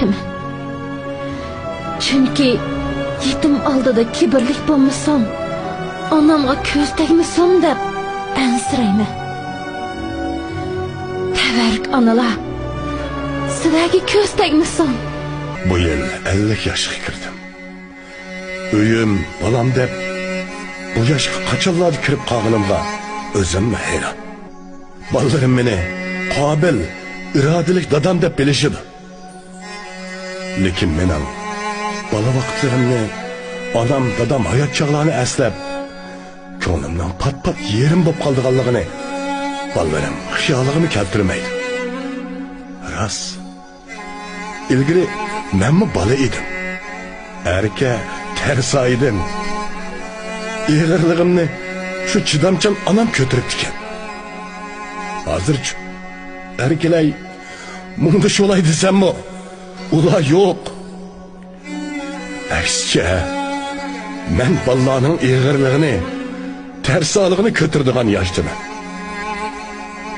ketimi. Çünkü yetim aldıda kibirlik bulmuşsun. Anamga köz tegmişsin dep ensireyme. Teberk analar. Sizlerge köz tegmişsin. Bu yıl 50 yaşga kirdim. Uyum, balam dep bu yaşga kaçalladı kirip qağınımga özüm hayran. Ballarım meni qabil, iradilik dadam dep bilishidi. Lekin mening bala vaqtlarimni onam dadam hayot chog'larini eslab ko'nglimdan pat yerim bo'lib qolganligini balalarim xiyolig'imni keltirmaydi. Rost. İlgili menmi bala edim. Erke tersa edim. İğirligimni şu chidamchan anam ko'tiribdi ekan. Hozirchi erkelay munda şolay desemmi? Ular yo'q. Aksicha men balalarning ig'irligini, tersaligini ko'tirdigan yoshdaman.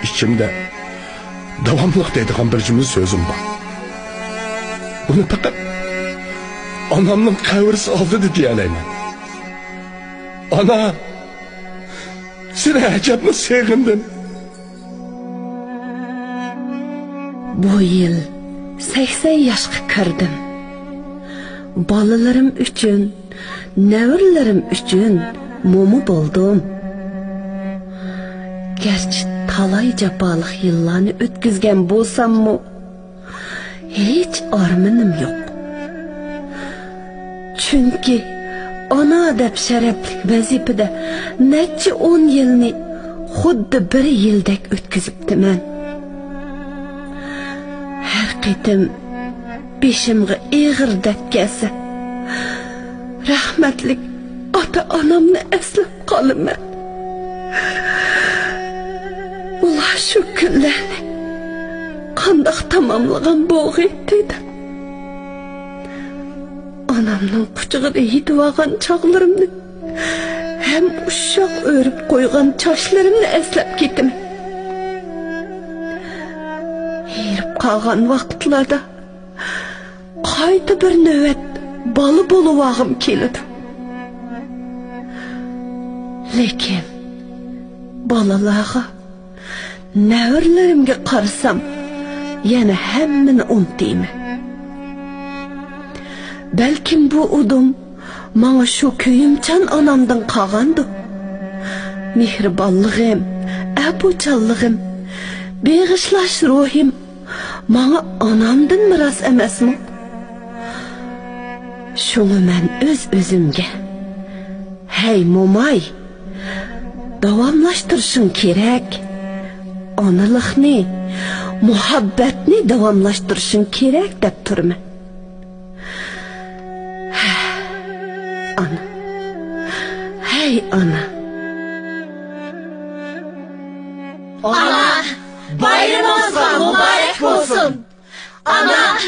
İçimde davomliq deydigan bir jumla so'zim bor. Bunu fakat anamның qavrisi oldida deyalayman. Ana, seni ajabmi sevgindim. Bu yıl 80 yaşga kirdim. Balalarim üçün, nevirlerim üçün mumu buldum. Gerçi talayca balık yıllarını ötküzgen bolsam mı? Hiç armanım yok. Çünkü ana dep şereflik vazifede neçe 10 yılını xuddi bir yıldek ötküzüptüm ben. Her qitim beşimge ağır dep gelse rahmetlik ata anamni eslep qalıman. Ular şu günlerini qandaq tamamlagan bo'g'iydi. Anamның quchig'ida yetib olgan chog'larimni hem uşaq örüp qo'ygan chochlarimni eslab ketim. Herib qolgan vaqtlarda qayta bir navbat bola bo'lib olg'im keladi. Lekin bolalarga, nevirlerimga qarasam yana hammani unutayman. Belkim bu udum bana şu köyümchan anamdan qolgandi. Mehribonligim, abuchalligim, beg'ishlash ruhim bana anamdan miras emasmi? Şunu men o'zimga hey momay, davomlashtirishing kerak. Onalikni, muhabbatni davomlashtirishing kerak deb turman. Ana, hey ana. Ana, bayramınız mübarek olsun. Ana,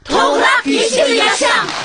toprak yeşil yaşam.